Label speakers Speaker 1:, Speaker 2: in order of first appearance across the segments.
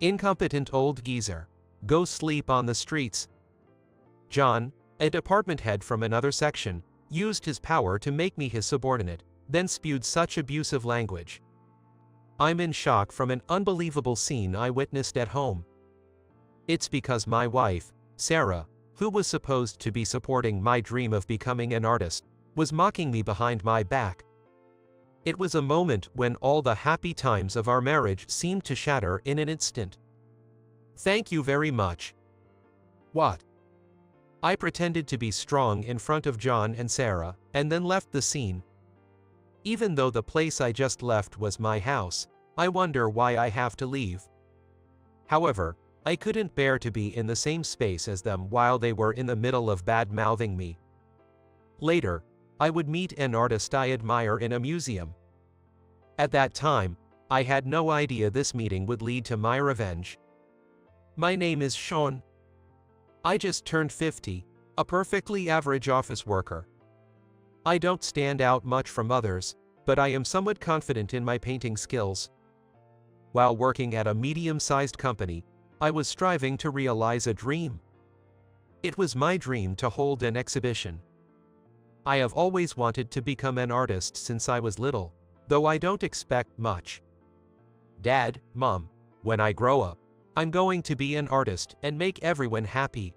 Speaker 1: Incompetent old geezer. Go sleep on the streets. John, a department head from another section, used his power to make me his subordinate, then spewed such abusive language. I'm in shock from an unbelievable scene I witnessed at home. It's because my wife, Sarah, who was supposed to be supporting my dream of becoming an artist, was mocking me behind my back. It was a moment when all the happy times of our marriage seemed to shatter in an instant. Thank you very much. What? I pretended to be strong in front of John and Sarah, and then left the scene. Even though the place I just left was my house, I wonder why I have to leave. However, I couldn't bear to be in the same space as them while they were in the middle of bad-mouthing me. Later, I would meet an artist I admire in a museum. At that time, I had no idea this meeting would lead to my revenge. My name is Sean. I just turned 50, a perfectly average office worker. I don't stand out much from others, but I am somewhat confident in my painting skills. While working at a medium-sized company, I was striving to realize a dream. It was my dream to hold an exhibition. I have always wanted to become an artist since I was little, though I don't expect much. Dad, Mom, when I grow up, I'm going to be an artist and make everyone happy.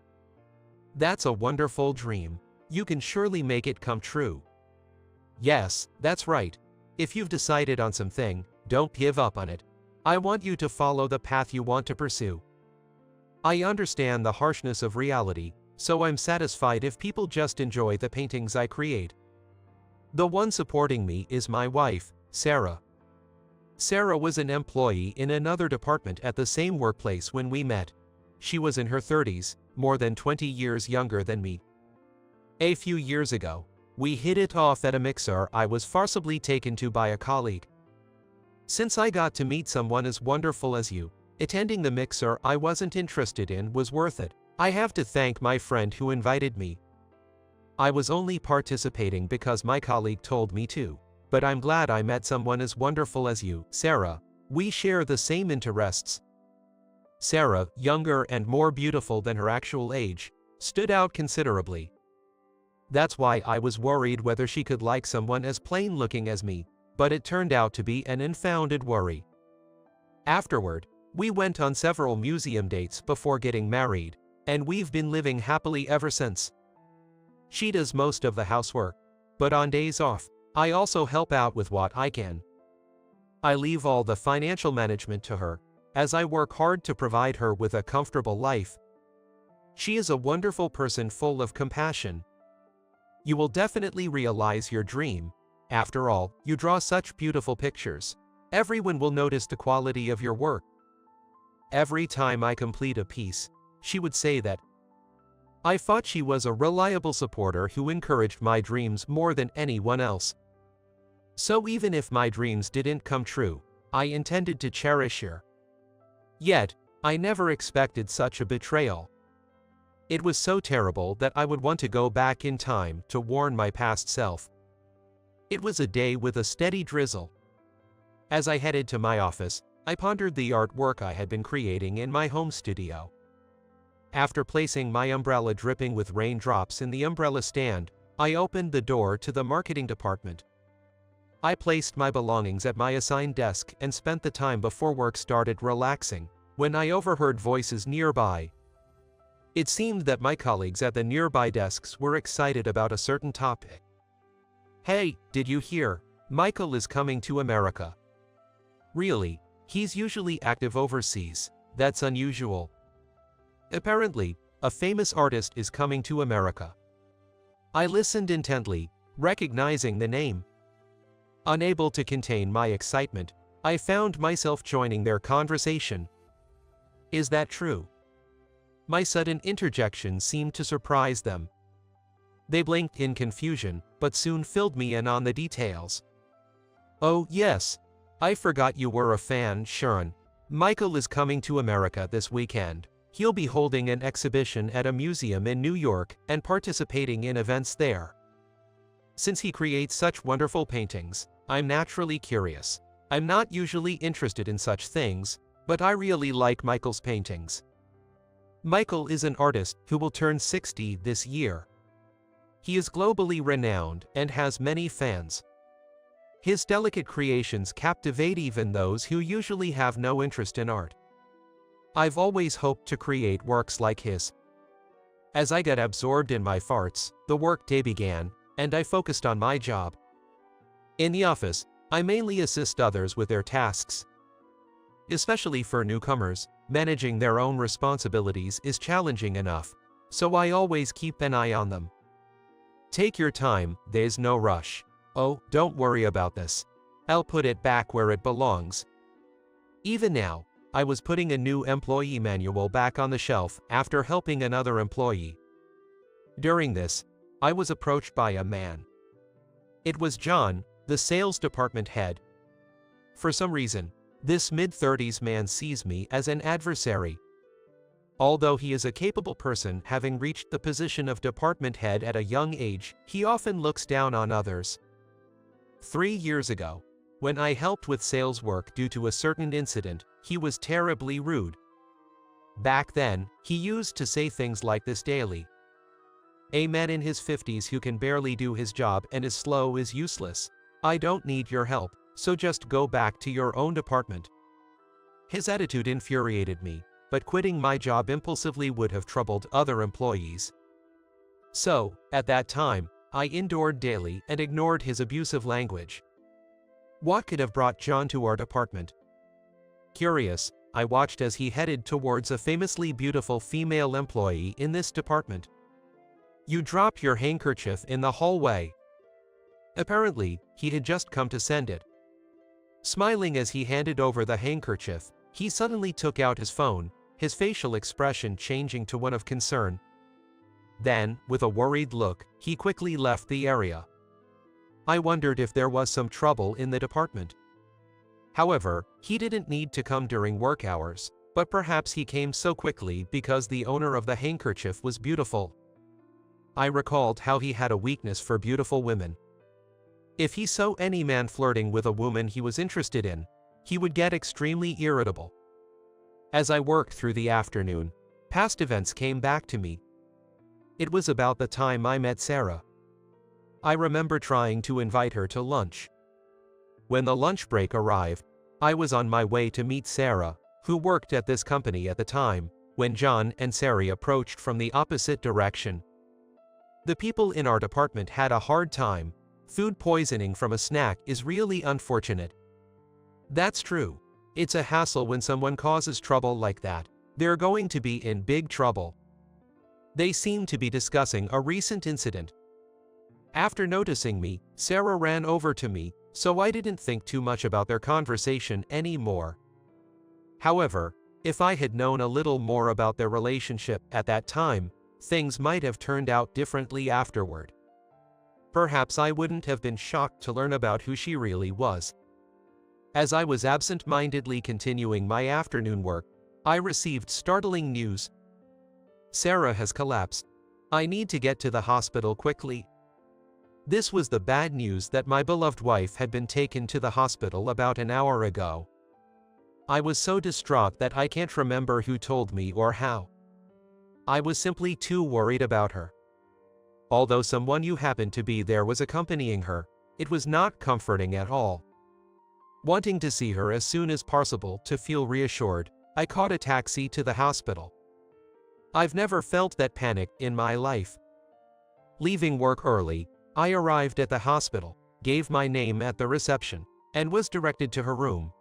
Speaker 1: That's a wonderful dream. You can surely make it come true. Yes, that's right. If you've decided on something, don't give up on it. I want you to follow the path you want to pursue. I understand the harshness of reality, so I'm satisfied if people just enjoy the paintings I create. The one supporting me is my wife, Sarah. Sarah was an employee in another department at the same workplace when we met. She was in her 30s, more than 20 years younger than me. A few years ago, we hit it off at a mixer I was forcibly taken to by a colleague. Since I got to meet someone as wonderful as you, attending the mixer I wasn't interested in was worth it. I have to thank my friend who invited me. I was only participating because my colleague told me to. But I'm glad I met someone as wonderful as you, Sarah. We share the same interests. Sarah, younger and more beautiful than her actual age, stood out considerably. That's why I was worried whether she could like someone as plain-looking as me, but it turned out to be an unfounded worry. Afterward, we went on several museum dates before getting married, and we've been living happily ever since. She does most of the housework, but on days off, I also help out with what I can. I leave all the financial management to her, as I work hard to provide her with a comfortable life. She is a wonderful person full of compassion. You will definitely realize your dream. After all, you draw such beautiful pictures. Everyone will notice the quality of your work. Every time I complete a piece, she would say that. I thought she was a reliable supporter who encouraged my dreams more than anyone else. So even if my dreams didn't come true, I intended to cherish her. Yet, I never expected such a betrayal. It was so terrible that I would want to go back in time to warn my past self. It was a day with a steady drizzle. As I headed to my office, I pondered the artwork I had been creating in my home studio. After placing my umbrella dripping with raindrops in the umbrella stand, I opened the door to the marketing department. I placed my belongings at my assigned desk and spent the time before work started relaxing, when I overheard voices nearby. It seemed that my colleagues at the nearby desks were excited about a certain topic. Hey, did you hear? Michael is coming to America. Really? He's usually active overseas. That's unusual. Apparently, a famous artist is coming to America. I listened intently, recognizing the name. Unable to contain my excitement, I found myself joining their conversation. Is that true? My sudden interjection seemed to surprise them. They blinked in confusion, but soon filled me in on the details. Oh, yes. I forgot you were a fan, Sharon. Michael is coming to America this weekend. He'll be holding an exhibition at a museum in New York and participating in events there. Since he creates such wonderful paintings, I'm naturally curious. I'm not usually interested in such things, but I really like Michael's paintings. Michael is an artist who will turn 60 this year. He is globally renowned and has many fans. His delicate creations captivate even those who usually have no interest in art. I've always hoped to create works like his. As I got absorbed in my farts, the workday began, and I focused on my job. In the office, I mainly assist others with their tasks. Especially for newcomers, managing their own responsibilities is challenging enough, so I always keep an eye on them. Take your time, there's no rush. Oh, don't worry about this. I'll put it back where it belongs. Even now, I was putting a new employee manual back on the shelf after helping another employee. During this, I was approached by a man. It was John, the sales department head. For some reason, this mid-30s man sees me as an adversary. Although he is a capable person having reached the position of department head at a young age, he often looks down on others. 3 years ago, when I helped with sales work due to a certain incident, he was terribly rude. Back then, he used to say things like this daily. A man in his 50s who can barely do his job and is slow is useless. I don't need your help, so just go back to your own department. His attitude infuriated me, but quitting my job impulsively would have troubled other employees. So, at that time, I endured daily and ignored his abusive language. What could have brought John to our department? Curious, I watched as he headed towards a famously beautiful female employee in this department. You drop your handkerchief in the hallway. Apparently, he had just come to send it. Smiling as he handed over the handkerchief, he suddenly took out his phone, his facial expression changing to one of concern. Then, with a worried look, he quickly left the area. I wondered if there was some trouble in the department. However, he didn't need to come during work hours, but perhaps he came so quickly because the owner of the handkerchief was beautiful. I recalled how he had a weakness for beautiful women. If he saw any man flirting with a woman he was interested in, he would get extremely irritable. As I worked through the afternoon, past events came back to me. It was about the time I met Sarah. I remember trying to invite her to lunch. When the lunch break arrived, I was on my way to meet Sarah, who worked at this company at the time, when John and Sarah approached from the opposite direction. The people in our department had a hard time. Food poisoning from a snack is really unfortunate. That's true. It's a hassle when someone causes trouble like that. They're going to be in big trouble. They seemed to be discussing a recent incident. After noticing me, Sarah ran over to me, so I didn't think too much about their conversation anymore. However, if I had known a little more about their relationship at that time, things might have turned out differently afterward. Perhaps I wouldn't have been shocked to learn about who she really was. As I was absent-mindedly continuing my afternoon work, I received startling news. Sarah has collapsed. I need to get to the hospital quickly. This was the bad news that my beloved wife had been taken to the hospital about an hour ago. I was so distraught that I can't remember who told me or how. I was simply too worried about her. Although someone who happened to be there was accompanying her, it was not comforting at all. Wanting to see her as soon as possible to feel reassured, I caught a taxi to the hospital. I've never felt that panic in my life. Leaving work early, I arrived at the hospital, gave my name at the reception, and was directed to her room.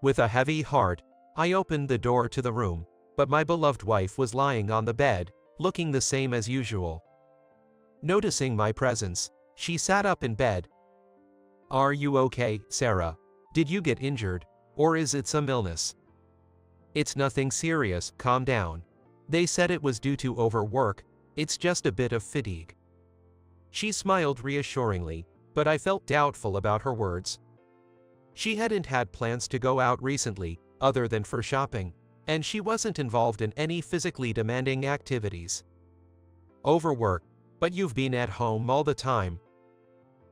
Speaker 1: With a heavy heart, I opened the door to the room, but my beloved wife was lying on the bed, looking the same as usual. Noticing my presence, she sat up in bed. Are you okay, Sarah? Did you get injured, or is it some illness? It's nothing serious, calm down. They said it was due to overwork, it's just a bit of fatigue. She smiled reassuringly, but I felt doubtful about her words. She hadn't had plans to go out recently, other than for shopping, and she wasn't involved in any physically demanding activities. Overwork, but you've been at home all the time.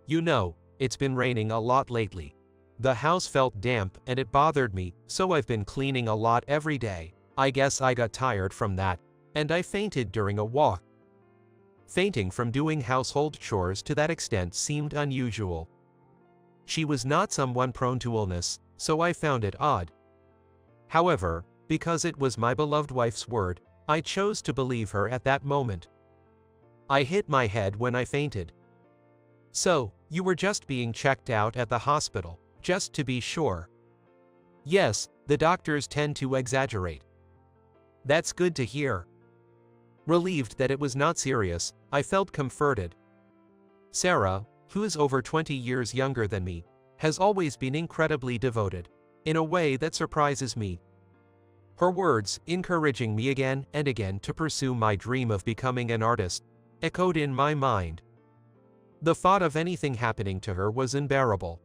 Speaker 1: You know, it's been raining a lot lately. The house felt damp and it bothered me, so I've been cleaning a lot every day. I guess I got tired from that, and I fainted during a walk. Fainting from doing household chores to that extent seemed unusual. She was not someone prone to illness, so I found it odd. However, because it was my beloved wife's word, I chose to believe her at that moment. I hit my head when I fainted. So, you were just being checked out at the hospital, just to be sure. Yes, the doctors tend to exaggerate. That's good to hear. Relieved that it was not serious, I felt comforted. Sarah, who is over 20 years younger than me, has always been incredibly devoted, in a way that surprises me. Her words, encouraging me again and again to pursue my dream of becoming an artist, echoed in my mind. The thought of anything happening to her was unbearable.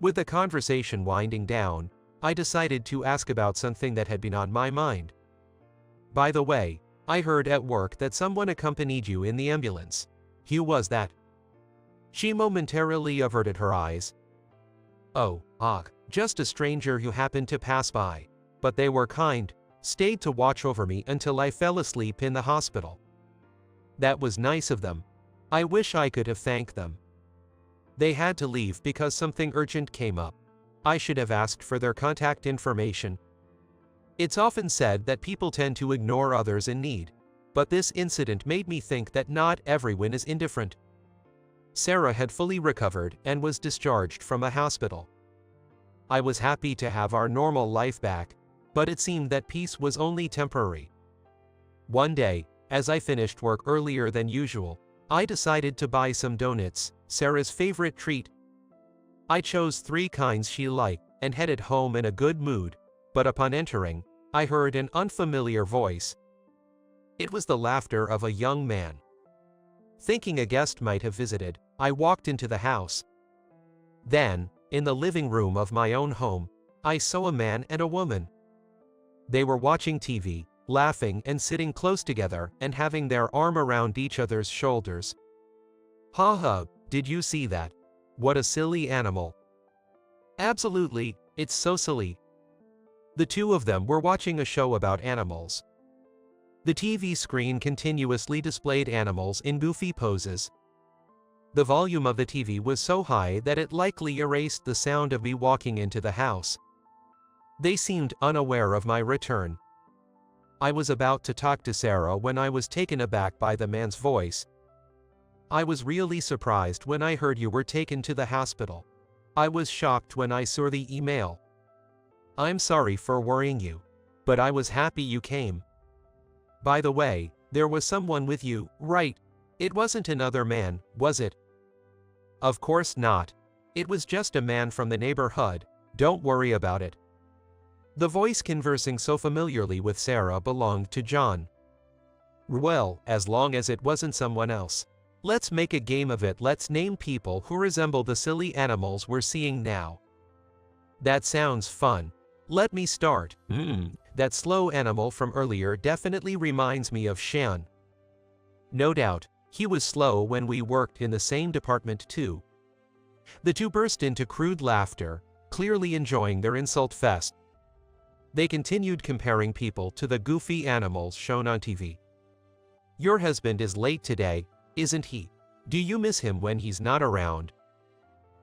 Speaker 1: With the conversation winding down, I decided to ask about something that had been on my mind. By the way, I heard at work that someone accompanied you in the ambulance. Who was that? She momentarily averted her eyes. Oh, just a stranger who happened to pass by. But they were kind, stayed to watch over me until I fell asleep in the hospital. That was nice of them. I wish I could have thanked them. They had to leave because something urgent came up. I should have asked for their contact information. It's often said that people tend to ignore others in need, but this incident made me think that not everyone is indifferent. Sarah had fully recovered and was discharged from a hospital. I was happy to have our normal life back, but it seemed that peace was only temporary. One day, as I finished work earlier than usual, I decided to buy some donuts, Sarah's favorite treat. I chose 3 kinds she liked and headed home in a good mood, but upon entering, I heard an unfamiliar voice. It was the laughter of a young man. Thinking a guest might have visited, I walked into the house. Then, in the living room of my own home, I saw a man and a woman. They were watching TV, laughing and sitting close together and having their arm around each other's shoulders. Haha, did you see that? What a silly animal. Absolutely, it's so silly. The two of them were watching a show about animals. The TV screen continuously displayed animals in goofy poses. The volume of the TV was so high that it likely erased the sound of me walking into the house. They seemed unaware of my return. I was about to talk to Sarah when I was taken aback by the man's voice. I was really surprised when I heard you were taken to the hospital. I was shocked when I saw the email. I'm sorry for worrying you, but I was happy you came. By the way, there was someone with you, right? It wasn't another man, was it? Of course not. It was just a man from the neighborhood, don't worry about it. The voice conversing so familiarly with Sarah belonged to John. Well, as long as it wasn't someone else. Let's make a game of it. Let's name people who resemble the silly animals we're seeing now. That sounds fun. Let me start. That slow animal from earlier definitely reminds me of Shan. No doubt, he was slow when we worked in the same department too. The two burst into crude laughter, clearly enjoying their insult fest. They continued comparing people to the goofy animals shown on TV. Your husband is late today, isn't he? Do you miss him when he's not around?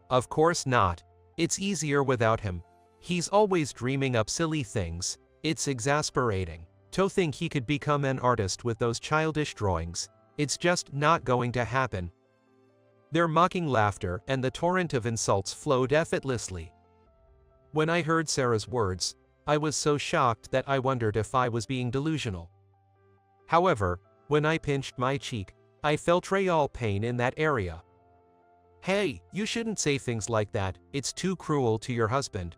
Speaker 1: Of course not. It's easier without him. He's always dreaming up silly things. It's exasperating. To think he could become an artist with those childish drawings. It's just not going to happen. Their mocking laughter and the torrent of insults flowed effortlessly. When I heard Sarah's words, I was so shocked that I wondered if I was being delusional. However, when I pinched my cheek, I felt real pain in that area. Hey, you shouldn't say things like that, it's too cruel to your husband.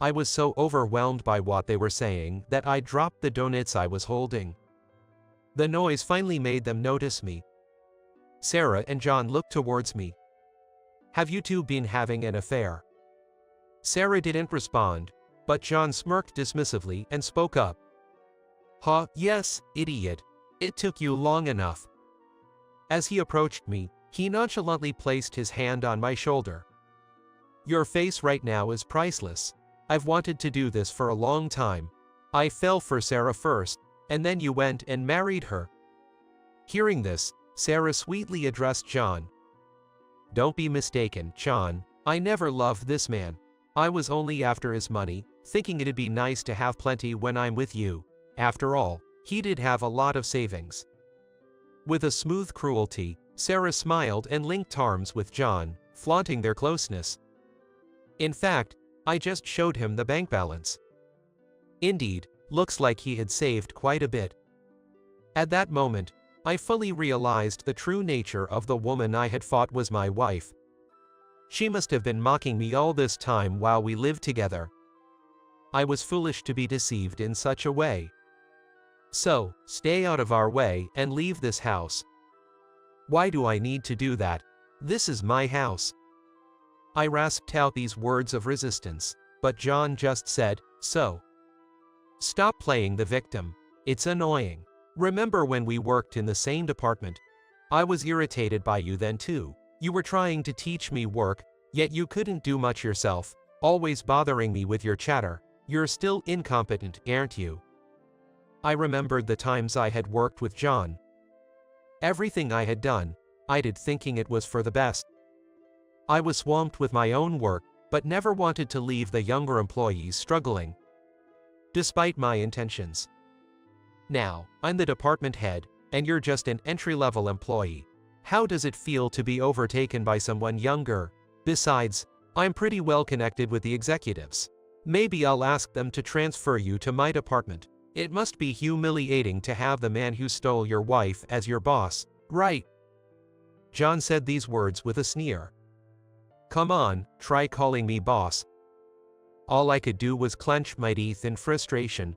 Speaker 1: I was so overwhelmed by what they were saying that I dropped the donuts I was holding. The noise finally made them notice me. Sarah and John looked towards me. Have you two been having an affair? Sarah didn't respond, but John smirked dismissively and spoke up. Yes, idiot. It took you long enough. As he approached me, he nonchalantly placed his hand on my shoulder. Your face right now is priceless. I've wanted to do this for a long time. I fell for Sarah first, and then you went and married her." Hearing this, Sarah sweetly addressed John. "Don't be mistaken, John. I never loved this man. I was only after his money, thinking it'd be nice to have plenty when I'm with you. After all, he did have a lot of savings." With a smooth cruelty, Sarah smiled and linked arms with John, flaunting their closeness. "In fact, I just showed him the bank balance. Indeed, looks like he had saved quite a bit." At that moment, I fully realized the true nature of the woman I had thought was my wife. She must have been mocking me all this time while we lived together. I was foolish to be deceived in such a way. "So, stay out of our way and leave this house." "Why do I need to do that? This is my house." I rasped out these words of resistance, but John just said, "So. Stop playing the victim. It's annoying. Remember when we worked in the same department? I was irritated by you then too. You were trying to teach me work, yet you couldn't do much yourself, always bothering me with your chatter. You're still incompetent, aren't you?" I remembered the times I had worked with John. Everything I had done, I did thinking it was for the best. I was swamped with my own work, but never wanted to leave the younger employees struggling, despite my intentions. Now, I'm the department head, and you're just an entry-level employee. How does it feel to be overtaken by someone younger? Besides, I'm pretty well connected with the executives. Maybe I'll ask them to transfer you to my department. It must be humiliating to have the man who stole your wife as your boss, right?" John said these words with a sneer. "Come on, try calling me boss." All I could do was clench my teeth in frustration.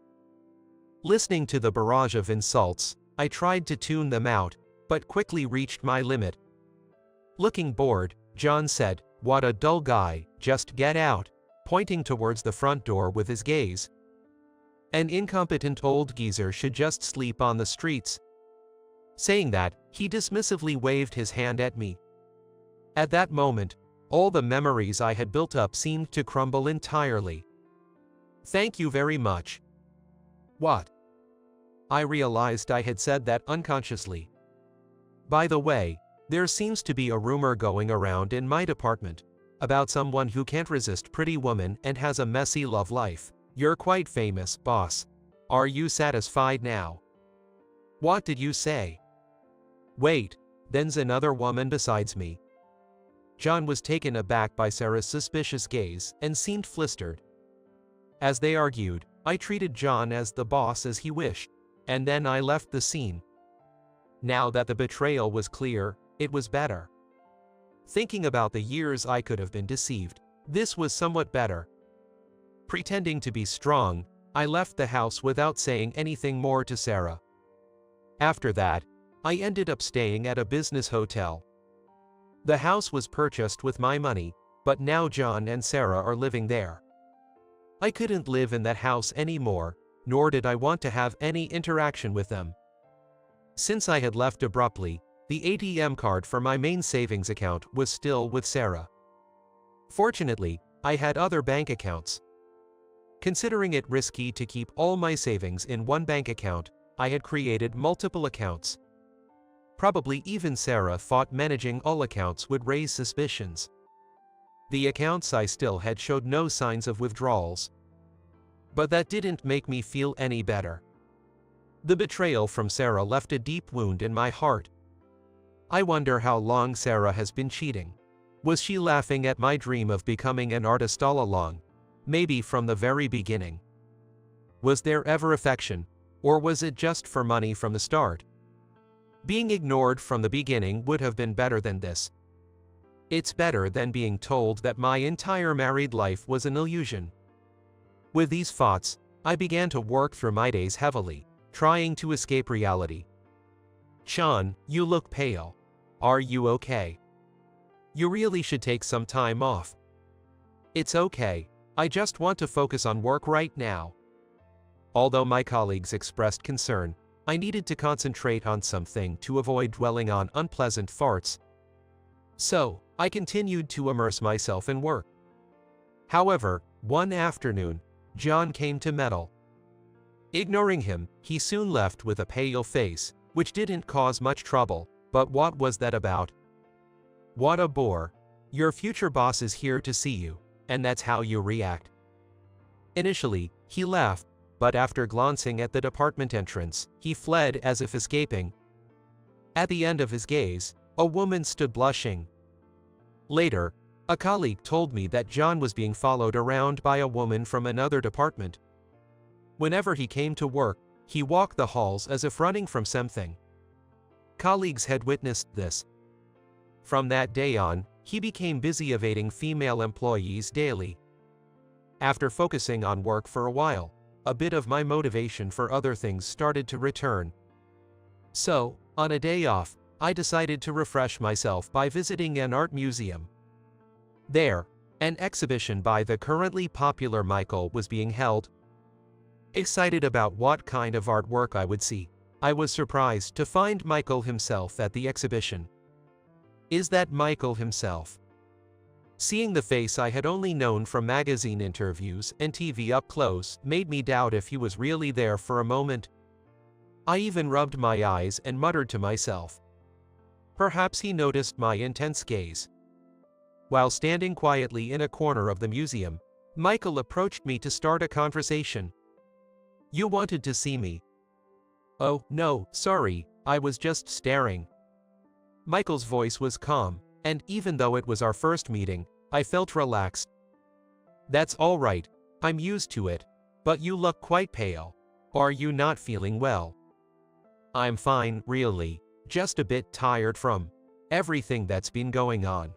Speaker 1: Listening to the barrage of insults, I tried to tune them out, but quickly reached my limit. Looking bored, John said, "What a dull guy, just get out," pointing towards the front door with his gaze. "An incompetent old geezer should just sleep on the streets." Saying that, he dismissively waved his hand at me. At that moment, all the memories I had built up seemed to crumble entirely. "Thank you very much." "What?" I realized I had said that unconsciously. "By the way, there seems to be a rumor going around in my department about someone who can't resist pretty women and has a messy love life. You're quite famous, boss. Are you satisfied now?" "What did you say?" "Wait, there's another woman besides me." John was taken aback by Sarah's suspicious gaze and seemed flustered. As they argued, I treated John as the boss as he wished, and then I left the scene. Now that the betrayal was clear, it was better. Thinking about the years I could have been deceived, this was somewhat better. Pretending to be strong, I left the house without saying anything more to Sarah. After that, I ended up staying at a business hotel. The house was purchased with my money, but now John and Sarah are living there. I couldn't live in that house anymore, nor did I want to have any interaction with them. Since I had left abruptly, the ATM card for my main savings account was still with Sarah. Fortunately, I had other bank accounts. Considering it risky to keep all my savings in one bank account, I had created multiple accounts. Probably even Sarah thought managing all accounts would raise suspicions. The accounts I still had showed no signs of withdrawals. But that didn't make me feel any better. The betrayal from Sarah left a deep wound in my heart. I wonder how long Sarah has been cheating. Was she laughing at my dream of becoming an artist all along? Maybe from the very beginning. Was there ever affection, or was it just for money from the start? Being ignored from the beginning would have been better than this. It's better than being told that my entire married life was an illusion. With these thoughts, I began to work through my days heavily, trying to escape reality. "Sean, you look pale. Are you okay? You really should take some time off." "It's okay. I just want to focus on work right now." Although my colleagues expressed concern, I needed to concentrate on something to avoid dwelling on unpleasant thoughts. So, I continued to immerse myself in work. However, one afternoon, John came to meddle. Ignoring him, he soon left with a pale face, which didn't cause much trouble, but what was that about? What a bore. Your future boss is here to see you, and that's how you react. Initially, he laughed, but after glancing at the department entrance, he fled as if escaping. At the end of his gaze, a woman stood blushing. Later, a colleague told me that John was being followed around by a woman from another department. Whenever he came to work, he walked the halls as if running from something. Colleagues had witnessed this. From that day on, he became busy evading female employees daily. After focusing on work for a while, a bit of my motivation for other things started to return. So, on a day off, I decided to refresh myself by visiting an art museum. There, an exhibition by the currently popular Michael was being held. Excited about what kind of artwork I would see, I was surprised to find Michael himself at the exhibition. Is that Michael himself? Seeing the face I had only known from magazine interviews and TV up close made me doubt if he was really there for a moment. I even rubbed my eyes and muttered to myself. Perhaps he noticed my intense gaze. While standing quietly in a corner of the museum, Michael approached me to start a conversation. You wanted to see me? Oh, no, sorry, I was just staring. Michael's voice was calm, and even though it was our first meeting, I felt relaxed. That's all right, I'm used to it, but you look quite pale. Are you not feeling well? I'm fine, really, just a bit tired from everything that's been going on.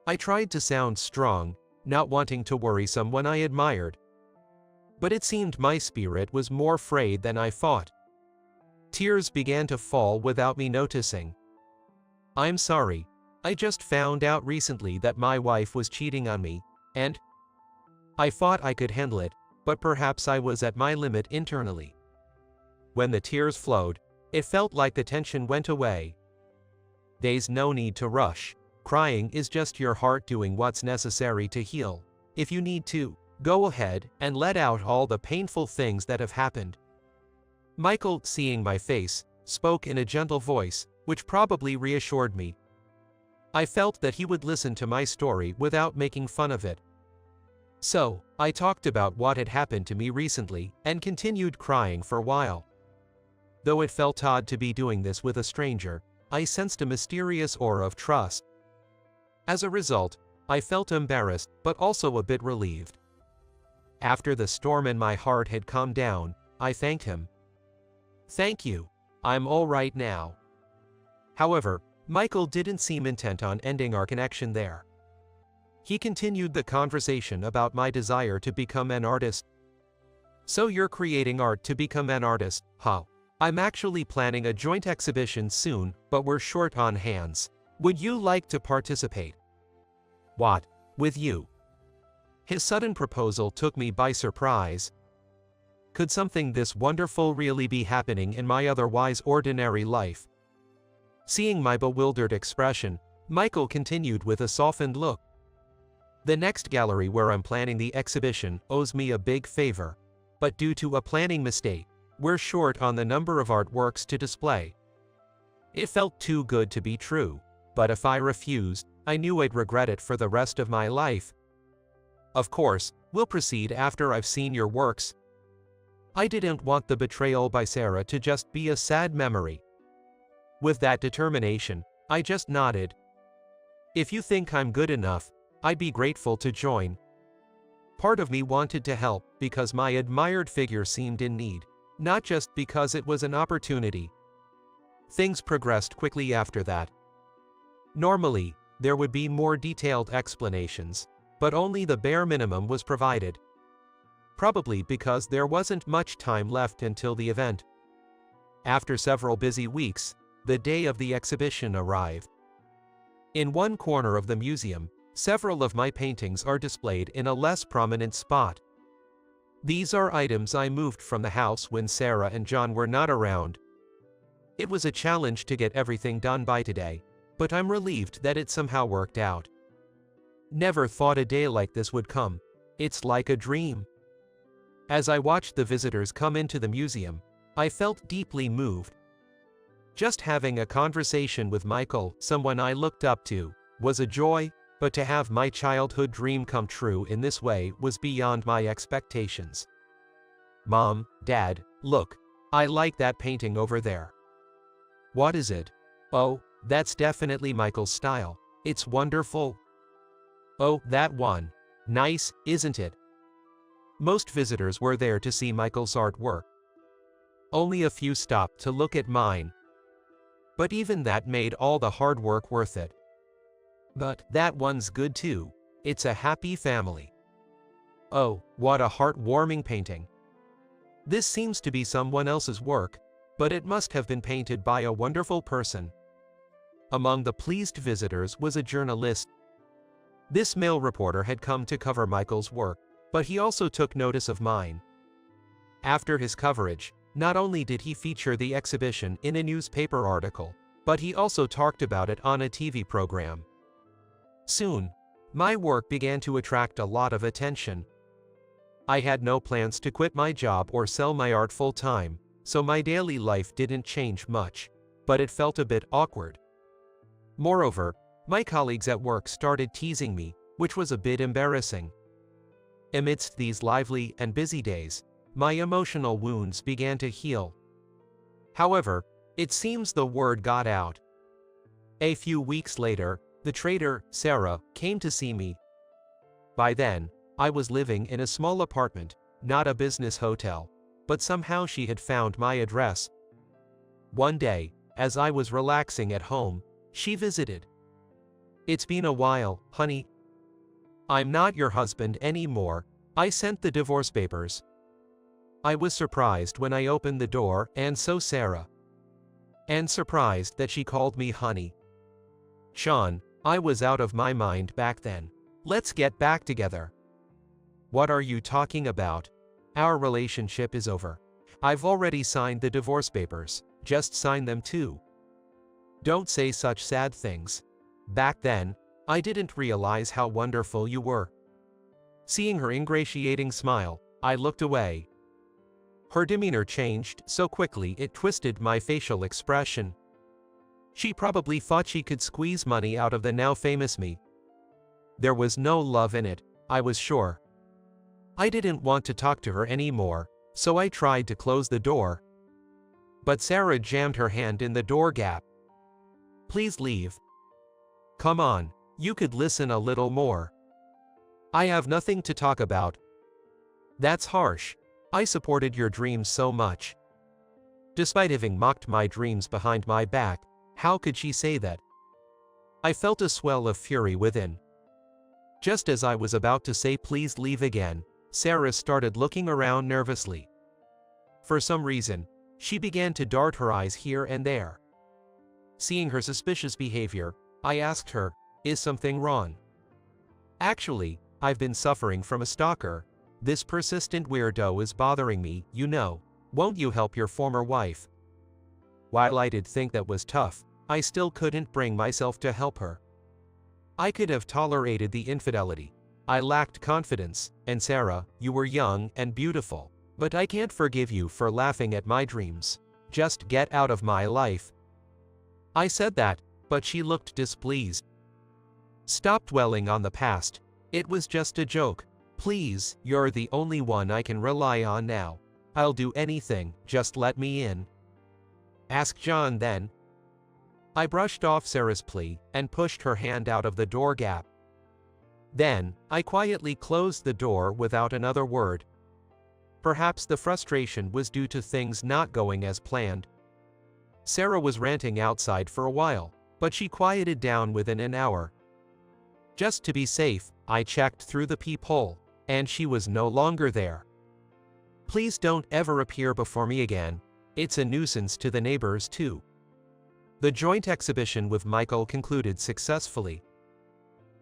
Speaker 1: I tried to sound strong, not wanting to worry someone I admired. But it seemed my spirit was more frayed than I thought. Tears began to fall without me noticing. I'm sorry, I just found out recently that my wife was cheating on me, and I thought I could handle it, but perhaps I was at my limit internally. When the tears flowed, it felt like the tension went away. There's no need to rush. Crying is just your heart doing what's necessary to heal. If you need to, go ahead and let out all the painful things that have happened. Michael, seeing my face, spoke in a gentle voice, which probably reassured me. I felt that he would listen to my story without making fun of it. So, I talked about what had happened to me recently and continued crying for a while. Though it felt odd to be doing this with a stranger, I sensed a mysterious aura of trust. As a result, I felt embarrassed but also a bit relieved. After the storm in my heart had calmed down, I thanked him. Thank you. I'm all right now. However, Michael didn't seem intent on ending our connection there. He continued the conversation about my desire to become an artist. So you're creating art to become an artist, huh? I'm actually planning a joint exhibition soon, but we're short on hands. Would you like to participate? What? With you? His sudden proposal took me by surprise. Could something this wonderful really be happening in my otherwise ordinary life? Seeing my bewildered expression, Michael continued with a softened look. The next gallery where I'm planning the exhibition owes me a big favor, but due to a planning mistake, we're short on the number of artworks to display. It felt too good to be true, but if I refused, I knew I'd regret it for the rest of my life. Of course, we'll proceed after I've seen your works. I didn't want the betrayal by Sarah to just be a sad memory. With that determination, I just nodded. If you think I'm good enough, I'd be grateful to join. Part of me wanted to help because my admired figure seemed in need, not just because it was an opportunity. Things progressed quickly after that. Normally, there would be more detailed explanations, but only the bare minimum was provided. Probably because there wasn't much time left until the event. After several busy weeks, the day of the exhibition arrived. In one corner of the museum, several of my paintings are displayed in a less prominent spot. These are items I moved from the house when Sarah and John were not around. It was a challenge to get everything done by today, but I'm relieved that it somehow worked out. Never thought a day like this would come. It's like a dream. As I watched the visitors come into the museum, I felt deeply moved. Just having a conversation with Michael, someone I looked up to, was a joy, but to have my childhood dream come true in this way was beyond my expectations. Mom, Dad, look. I like that painting over there. What is it? Oh, that's definitely Michael's style. It's wonderful. Oh, that one. Nice, isn't it? Most visitors were there to see Michael's artwork. Only a few stopped to look at mine. But even that made all the hard work worth it. But that one's good too. It's a happy family. Oh, what a heartwarming painting. This seems to be someone else's work, but it must have been painted by a wonderful person. Among the pleased visitors was a journalist. This male reporter had come to cover Michael's work, but he also took notice of mine. After his coverage, not only did he feature the exhibition in a newspaper article, but he also talked about it on a TV program. Soon, my work began to attract a lot of attention. I had no plans to quit my job or sell my art full-time, so my daily life didn't change much, but it felt a bit awkward. Moreover, my colleagues at work started teasing me, which was a bit embarrassing. Amidst these lively and busy days, my emotional wounds began to heal. However, it seems the word got out. A few weeks later, the trader, Sarah, came to see me. By then, I was living in a small apartment, not a business hotel, but somehow she had found my address. One day, as I was relaxing at home, she visited. It's been a while, honey. I'm not your husband anymore. I sent the divorce papers. I was surprised when I opened the door, and so Sarah. And surprised that she called me honey. Sean, I was out of my mind back then. Let's get back together. What are you talking about? Our relationship is over. I've already signed the divorce papers. Just sign them too. Don't say such sad things. Back then, I didn't realize how wonderful you were. Seeing her ingratiating smile, I looked away. Her demeanor changed so quickly it twisted my facial expression. She probably thought she could squeeze money out of the now famous me. There was no love in it, I was sure. I didn't want to talk to her anymore, so I tried to close the door. But Sarah jammed her hand in the door gap. Please leave. Come on, you could listen a little more. I have nothing to talk about. That's harsh. I supported your dreams so much. Despite having mocked my dreams behind my back, how could she say that? I felt a swell of fury within. Just as I was about to say please leave again, Sarah started looking around nervously. For some reason, she began to dart her eyes here and there. Seeing her suspicious behavior, I asked her, is something wrong? Actually, I've been suffering from a stalker. This persistent weirdo is bothering me, you know. Won't you help your former wife? While I did think that was tough, I still couldn't bring myself to help her. I could have tolerated the infidelity. I lacked confidence, and Sarah, you were young and beautiful, but I can't forgive you for laughing at my dreams. Just get out of my life. I said that, but she looked displeased. Stop dwelling on the past. It was just a joke. Please, you're the only one I can rely on now. I'll do anything, just let me in. Ask John then. I brushed off Sarah's plea and pushed her hand out of the door gap. Then, I quietly closed the door without another word. Perhaps the frustration was due to things not going as planned. Sarah was ranting outside for a while, but she quieted down within an hour. Just to be safe, I checked through the peephole, and she was no longer there. Please don't ever appear before me again. It's a nuisance to the neighbors too. The joint exhibition with Michael concluded successfully.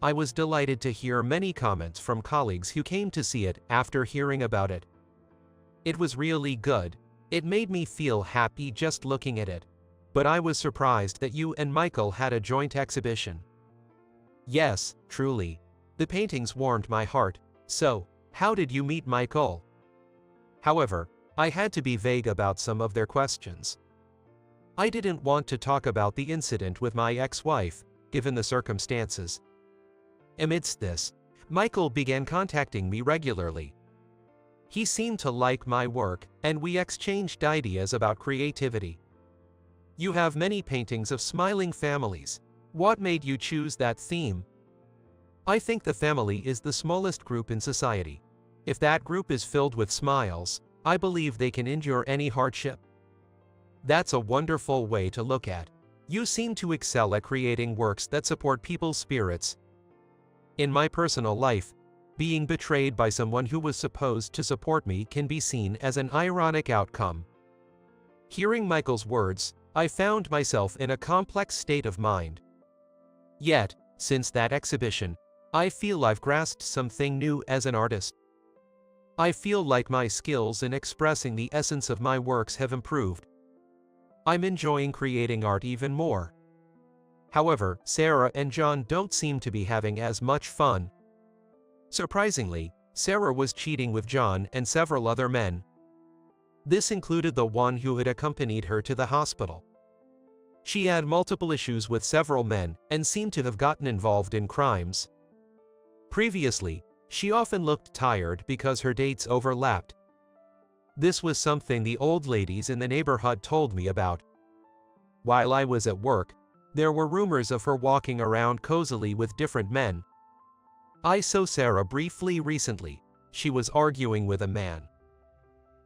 Speaker 1: I was delighted to hear many comments from colleagues who came to see it after hearing about it. It was really good. It made me feel happy just looking at it. But I was surprised that you and Michael had a joint exhibition. Yes, truly. The paintings warmed my heart. So, how did you meet Michael? However, I had to be vague about some of their questions. I didn't want to talk about the incident with my ex-wife, given the circumstances. Amidst this, Michael began contacting me regularly. He seemed to like my work, and we exchanged ideas about creativity. You have many paintings of smiling families. What made you choose that theme? I think the family is the smallest group in society. If that group is filled with smiles, I believe they can endure any hardship. That's a wonderful way to look at. You seem to excel at creating works that support people's spirits. In my personal life, being betrayed by someone who was supposed to support me can be seen as an ironic outcome. Hearing Michael's words, I found myself in a complex state of mind. Yet, since that exhibition, I feel I've grasped something new as an artist. I feel like my skills in expressing the essence of my works have improved. I'm enjoying creating art even more. However, Sarah and John don't seem to be having as much fun. Surprisingly, Sarah was cheating with John and several other men. This included the one who had accompanied her to the hospital. She had multiple issues with several men and seemed to have gotten involved in crimes. Previously, she often looked tired because her dates overlapped. This was something the old ladies in the neighborhood told me about. While I was at work, there were rumors of her walking around cozily with different men. I saw Sarah briefly recently. She was arguing with a man.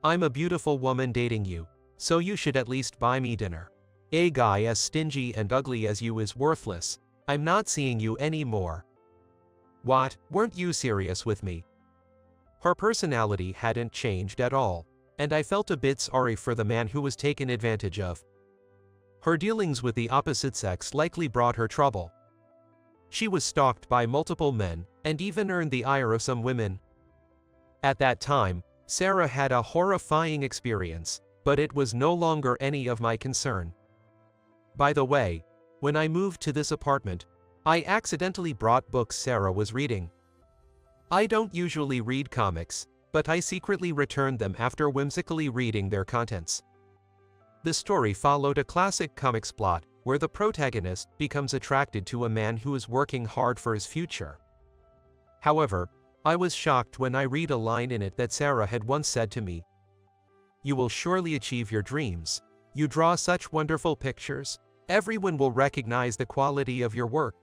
Speaker 1: I'm a beautiful woman dating you, so you should at least buy me dinner. A guy as stingy and ugly as you is worthless. I'm not seeing you anymore. What, weren't you serious with me? Her personality hadn't changed at all, and I felt a bit sorry for the man who was taken advantage of. Her dealings with the opposite sex likely brought her trouble. She was stalked by multiple men, and even earned the ire of some women. At that time, Sarah had a horrifying experience, but it was no longer any of my concern. By the way, when I moved to this apartment, I accidentally brought books Sarah was reading. I don't usually read comics, but I secretly returned them after whimsically reading their contents. The story followed a classic comics plot, where the protagonist becomes attracted to a man who is working hard for his future. However, I was shocked when I read a line in it that Sarah had once said to me. You will surely achieve your dreams. You draw such wonderful pictures. Everyone will recognize the quality of your work.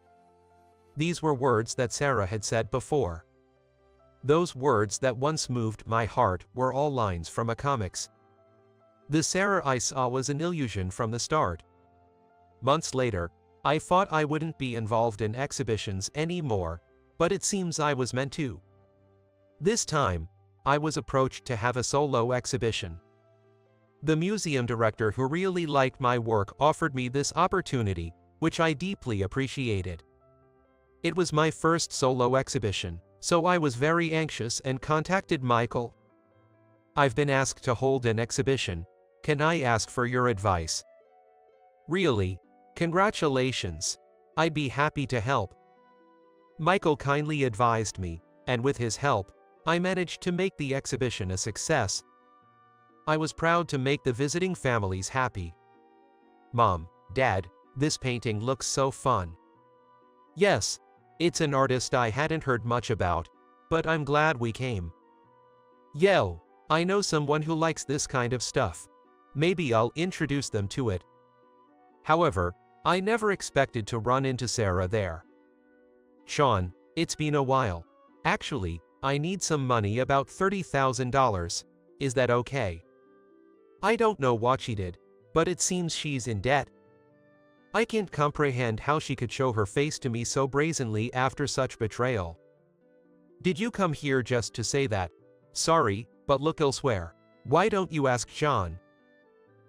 Speaker 1: These were words that Sarah had said before. Those words that once moved my heart were all lines from a comics. The Sarah I saw was an illusion from the start. Months later, I thought I wouldn't be involved in exhibitions anymore, but it seems I was meant to. This time, I was approached to have a solo exhibition. The museum director who really liked my work offered me this opportunity, which I deeply appreciated. It was my first solo exhibition, so I was very anxious and contacted Michael. I've been asked to hold an exhibition. Can I ask for your advice? Really? Congratulations. I'd be happy to help. Michael kindly advised me, and with his help, I managed to make the exhibition a success. I was proud to make the visiting families happy. Mom, Dad, this painting looks so fun. Yes, it's an artist I hadn't heard much about, but I'm glad we came. Yo, I know someone who likes this kind of stuff. Maybe I'll introduce them to it. However, I never expected to run into Sarah there. Sean, it's been a while. Actually, I need some money, about $30,000. Is that okay? I don't know what she did, but it seems she's in debt. I can't comprehend how she could show her face to me so brazenly after such betrayal. Did you come here just to say that? Sorry, but look elsewhere. Why don't you ask John?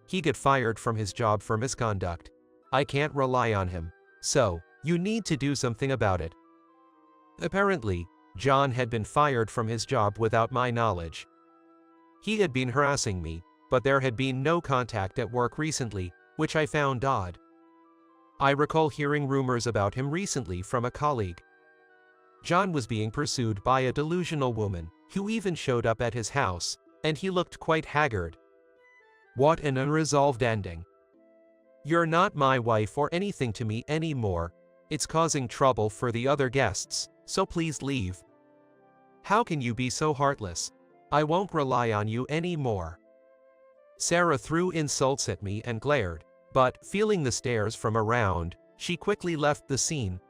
Speaker 1: He got fired from his job for misconduct. I can't rely on him. So, you need to do something about it. Apparently, John had been fired from his job without my knowledge. He had been harassing me, but there had been no contact at work recently, which I found odd. I recall hearing rumors about him recently from a colleague. John was being pursued by a delusional woman, who even showed up at his house, and he looked quite haggard. What an unresolved ending. You're not my wife or anything to me anymore. It's causing trouble for the other guests, so please leave. How can you be so heartless? I won't rely on you anymore. Sarah threw insults at me and glared, but, feeling the stares from around, she quickly left the scene.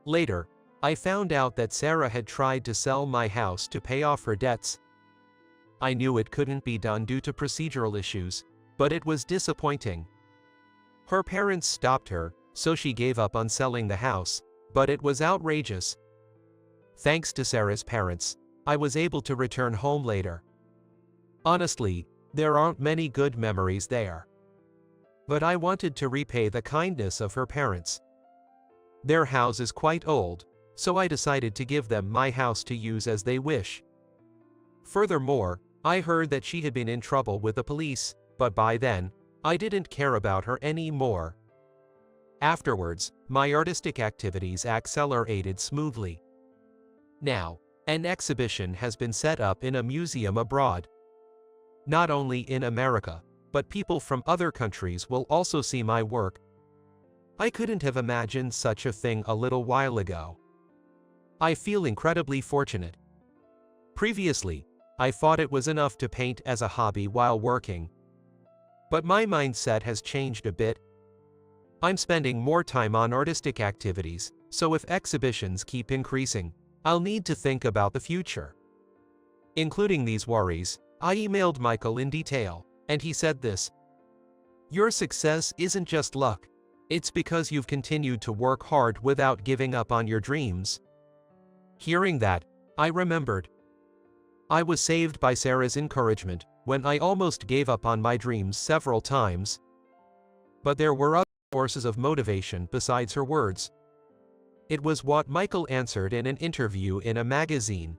Speaker 1: Later, I found out that Sarah had tried to sell my house to pay off her debts. I knew it couldn't be done due to procedural issues, but it was disappointing. Her parents stopped her, so she gave up on selling the house, but it was outrageous. Thanks to Sarah's parents, I was able to return home later. Honestly, there aren't many good memories there. But I wanted to repay the kindness of her parents. Their house is quite old, so I decided to give them my house to use as they wish. Furthermore, I heard that she had been in trouble with the police, but by then, I didn't care about her anymore. Afterwards, my artistic activities accelerated smoothly. Now, an exhibition has been set up in a museum abroad. Not only in America, but people from other countries will also see my work. I couldn't have imagined such a thing a little while ago. I feel incredibly fortunate. Previously, I thought it was enough to paint as a hobby while working. But my mindset has changed a bit. I'm spending more time on artistic activities, so if exhibitions keep increasing, I'll need to think about the future. Including these worries, I emailed Michael in detail, and he said this: "Your success isn't just luck. It's because you've continued to work hard without giving up on your dreams." Hearing that, I remembered. I was saved by Sarah's encouragement when I almost gave up on my dreams several times. But there were other sources of motivation besides her words. It was what Michael answered in an interview in a magazine.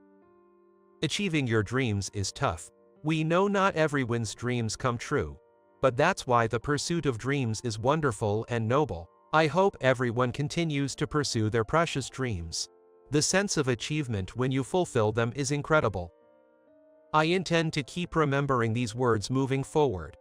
Speaker 1: Achieving your dreams is tough. We know not everyone's dreams come true. But that's why the pursuit of dreams is wonderful and noble. I hope everyone continues to pursue their precious dreams. The sense of achievement when you fulfill them is incredible. I intend to keep remembering these words moving forward.